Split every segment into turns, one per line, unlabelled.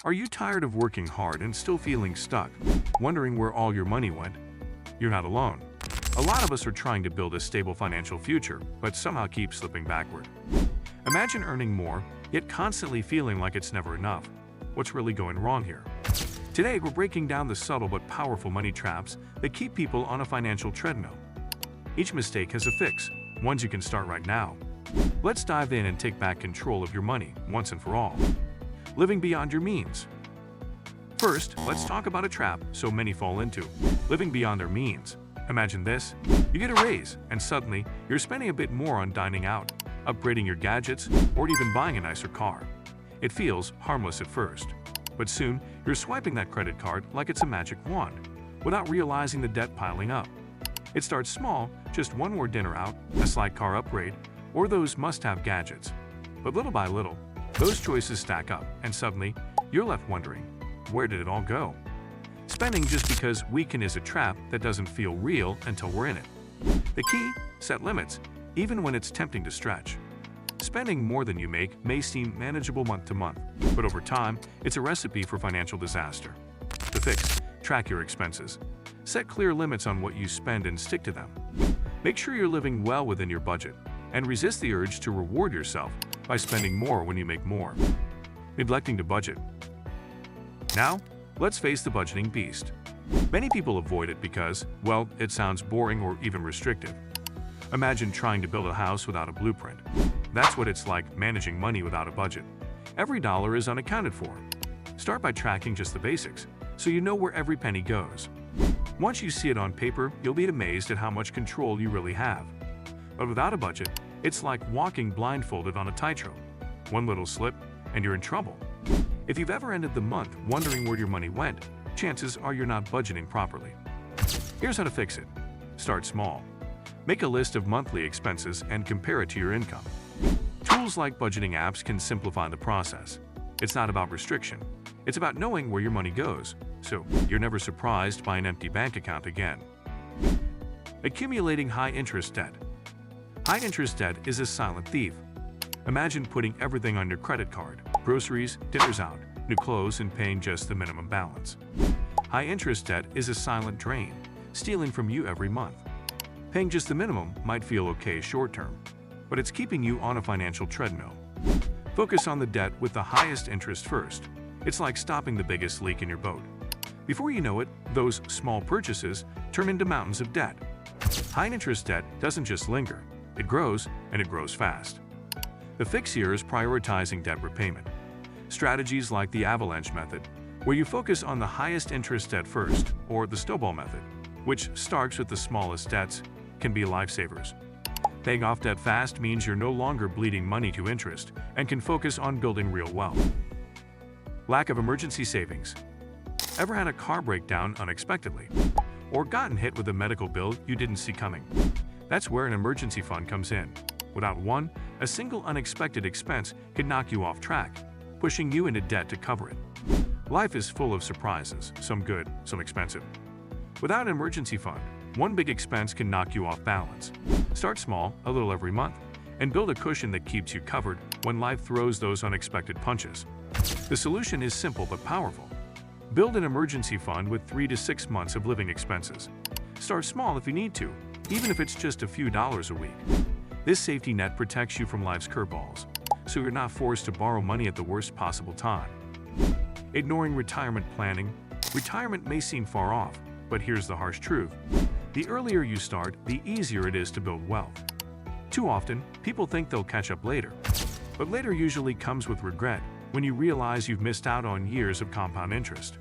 Are you tired of working hard and still feeling stuck, wondering where all your money went? You're not alone. A lot of us are trying to build a stable financial future, but somehow keep slipping backward. Imagine earning more, yet constantly feeling like it's never enough. What's really going wrong here? Today, we're breaking down the subtle but powerful money traps that keep people on a financial treadmill. Each mistake has a fix, ones you can start right now. Let's dive in and take back control of your money once and for all. Living beyond your means. First, let's talk about a trap so many fall into: living beyond their means. Imagine this: you get a raise, and suddenly you're spending a bit more on dining out, upgrading your gadgets, or even buying a nicer car. It feels harmless at first, but soon you're swiping that credit card like it's a magic wand, without realizing the debt piling up. It starts small, just one more dinner out, a slight car upgrade, or those must-have gadgets. But little by little, those choices stack up, and suddenly you're left wondering, where did it all go? Spending just because weekend is a trap that doesn't feel real until we're in it. The key: set limits, even when it's tempting to stretch. Spending more than you make may seem manageable month to month, but over time, it's a recipe for financial disaster. The fix: track your expenses. Set clear limits on what you spend and stick to them. Make sure you're living well within your budget, and resist the urge to reward yourself by spending more when you make more. Neglecting to budget. Now, let's face the budgeting beast. Many people avoid it because, well, it sounds boring or even restrictive. Imagine trying to build a house without a blueprint. That's what it's like managing money without a budget. Every dollar is unaccounted for. Start by tracking just the basics, so you know where every penny goes. Once you see it on paper, you'll be amazed at how much control you really have. But without a budget, it's like walking blindfolded on a tightrope. One little slip, and you're in trouble. If you've ever ended the month wondering where your money went, chances are you're not budgeting properly. Here's how to fix it. Start small. Make a list of monthly expenses and compare it to your income. Tools like budgeting apps can simplify the process. It's not about restriction. It's about knowing where your money goes, so you're never surprised by an empty bank account again. Accumulating high-interest debt. High-interest debt is a silent thief. Imagine putting everything on your credit card: groceries, dinners out, new clothes, and paying just the minimum balance. High-interest debt is a silent drain, stealing from you every month. Paying just the minimum might feel okay short-term, but it's keeping you on a financial treadmill. Focus on the debt with the highest interest first. It's like stopping the biggest leak in your boat. Before you know it, those small purchases turn into mountains of debt. High-interest debt doesn't just linger. It grows, and it grows fast. The fix here is prioritizing debt repayment. Strategies like the avalanche method, where you focus on the highest interest debt first, or the snowball method, which starts with the smallest debts, can be lifesavers. Paying off debt fast means you're no longer bleeding money to interest and can focus on building real wealth. Lack of emergency savings. Ever had a car breakdown unexpectedly? Or gotten hit with a medical bill you didn't see coming? That's where an emergency fund comes in. Without one, a single unexpected expense can knock you off track, pushing you into debt to cover it. Life is full of surprises, some good, some expensive. Without an emergency fund, one big expense can knock you off balance. Start small, a little every month, and build a cushion that keeps you covered when life throws those unexpected punches. The solution is simple but powerful. Build an emergency fund with 3 to 6 months of living expenses. Start small if you need to, even if it's just a few dollars a week. This safety net protects you from life's curveballs, so you're not forced to borrow money at the worst possible time. Ignoring retirement planning. Retirement may seem far off, but here's the harsh truth. The earlier you start, the easier it is to build wealth. Too often, people think they'll catch up later. But later usually comes with regret when you realize you've missed out on years of compound interest.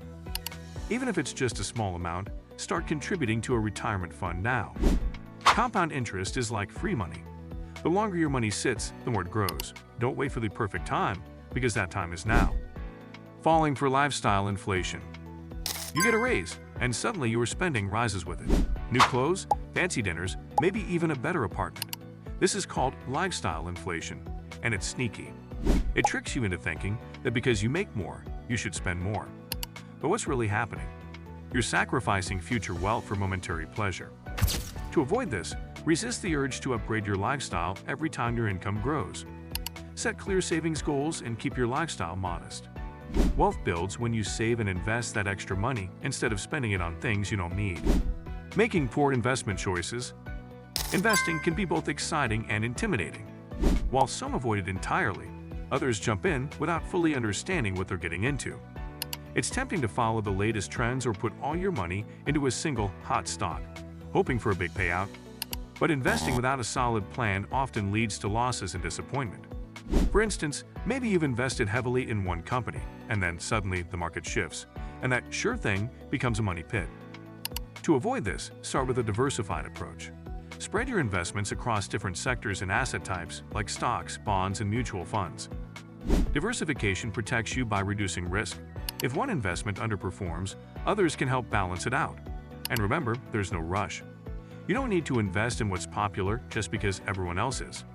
Even if it's just a small amount, start contributing to a retirement fund now. Compound interest is like free money. The longer your money sits, the more it grows. Don't wait for the perfect time, because that time is now. Falling for lifestyle inflation. You get a raise, and suddenly your spending rises with it. New clothes, fancy dinners, maybe even a better apartment. This is called lifestyle inflation, and it's sneaky. It tricks you into thinking that because you make more, you should spend more. But what's really happening? You're sacrificing future wealth for momentary pleasure. To avoid this, resist the urge to upgrade your lifestyle every time your income grows. Set clear savings goals and keep your lifestyle modest. Wealth builds when you save and invest that extra money instead of spending it on things you don't need. Making poor investment choices. Investing can be both exciting and intimidating. While some avoid it entirely, others jump in without fully understanding what they're getting into. It's tempting to follow the latest trends or put all your money into a single hot stock, hoping for a big payout. But investing without a solid plan often leads to losses and disappointment. For instance, maybe you've invested heavily in one company, and then suddenly the market shifts, and that sure thing becomes a money pit. To avoid this, start with a diversified approach. Spread your investments across different sectors and asset types like stocks, bonds, and mutual funds. Diversification protects you by reducing risk. If one investment underperforms, others can help balance it out. And remember, there's no rush. You don't need to invest in what's popular just because everyone else is.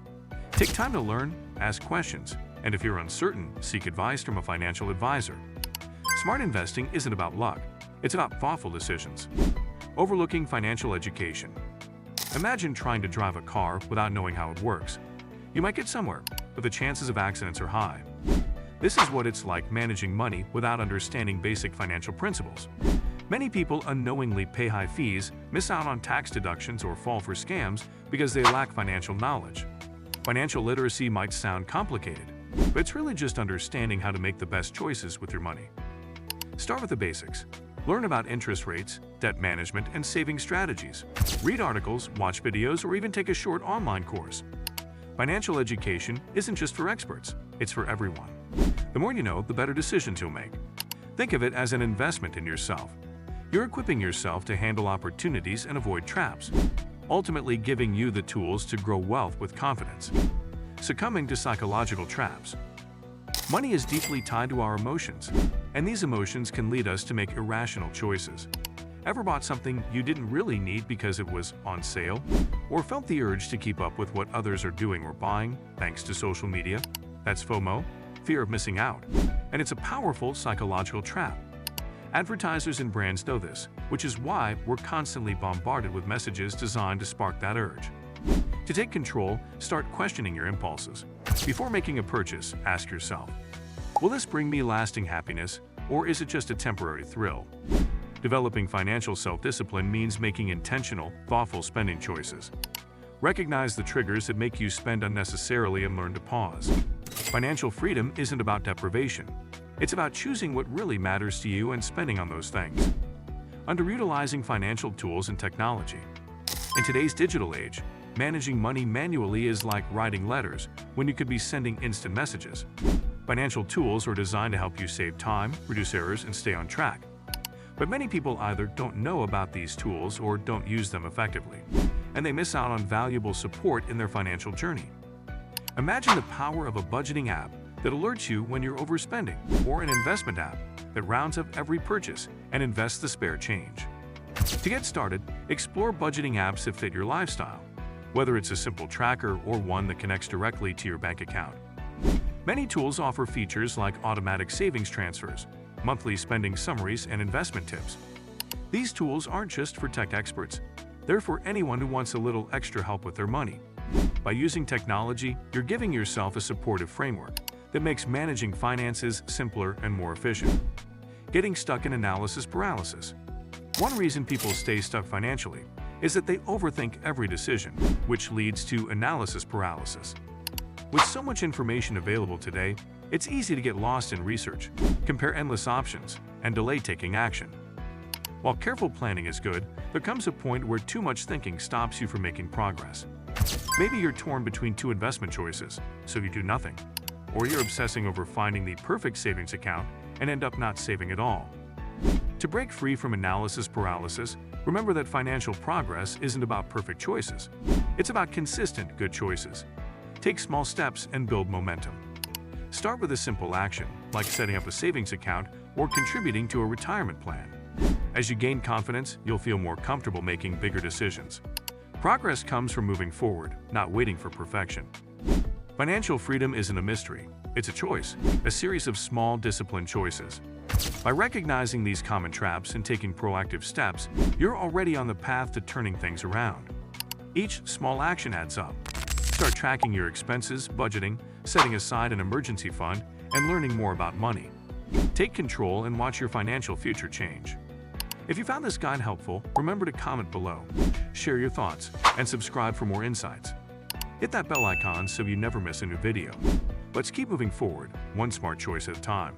Take time to learn, ask questions, and if you're uncertain, seek advice from a financial advisor. Smart investing isn't about luck, it's about thoughtful decisions. Overlooking financial education. Imagine trying to drive a car without knowing how it works. You might get somewhere, but the chances of accidents are high. This is what it's like managing money without understanding basic financial principles. Many people unknowingly pay high fees, miss out on tax deductions, or fall for scams because they lack financial knowledge. Financial literacy might sound complicated, but it's really just understanding how to make the best choices with your money. Start with the basics. Learn about interest rates, debt management, and saving strategies. Read articles, watch videos, or even take a short online course. Financial education isn't just for experts, it's for everyone. The more you know, the better decisions you'll make. Think of it as an investment in yourself. You're equipping yourself to handle opportunities and avoid traps, ultimately giving you the tools to grow wealth with confidence. Succumbing to psychological traps. Money is deeply tied to our emotions, and these emotions can lead us to make irrational choices. Ever bought something you didn't really need because it was on sale? Or felt the urge to keep up with what others are doing or buying thanks to social media? That's FOMO, fear of missing out, and it's a powerful psychological trap. Advertisers and brands know this, which is why we're constantly bombarded with messages designed to spark that urge. To take control, start questioning your impulses. Before making a purchase, ask yourself, will this bring me lasting happiness, or is it just a temporary thrill? Developing financial self-discipline means making intentional, thoughtful spending choices. Recognize the triggers that make you spend unnecessarily and learn to pause. Financial freedom isn't about deprivation. It's about choosing what really matters to you and spending on those things. Underutilizing financial tools and technology. In today's digital age, managing money manually is like writing letters when you could be sending instant messages. Financial tools are designed to help you save time, reduce errors, and stay on track. But many people either don't know about these tools or don't use them effectively, and they miss out on valuable support in their financial journey. Imagine the power of a budgeting app that alerts you when you're overspending, or an investment app that rounds up every purchase and invests the spare change. To get started, explore budgeting apps that fit your lifestyle, whether it's a simple tracker or one that connects directly to your bank account. Many tools offer features like automatic savings transfers, monthly spending summaries, and investment tips. These tools aren't just for tech experts, they're for anyone who wants a little extra help with their money. By using technology, you're giving yourself a supportive framework that makes managing finances simpler and more efficient. Getting stuck in analysis paralysis. One reason people stay stuck financially is that they overthink every decision, which leads to analysis paralysis. With so much information available today, it's easy to get lost in research, compare endless options, and delay taking action. While careful planning is good, there comes a point where too much thinking stops you from making progress. Maybe you're torn between two investment choices, so you do nothing. Or you're obsessing over finding the perfect savings account and end up not saving at all. To break free from analysis paralysis, remember that financial progress isn't about perfect choices. It's about consistent, good choices. Take small steps and build momentum. Start with a simple action, like setting up a savings account or contributing to a retirement plan. As you gain confidence, you'll feel more comfortable making bigger decisions. Progress comes from moving forward, not waiting for perfection. Financial freedom isn't a mystery. It's a choice, a series of small, disciplined choices. By recognizing these common traps and taking proactive steps, you're already on the path to turning things around. Each small action adds up. Start tracking your expenses, budgeting, setting aside an emergency fund, and learning more about money. Take control and watch your financial future change. If you found this guide helpful, remember to comment below, share your thoughts, and subscribe for more insights. Hit that bell icon so you never miss a new video. Let's keep moving forward, one smart choice at a time.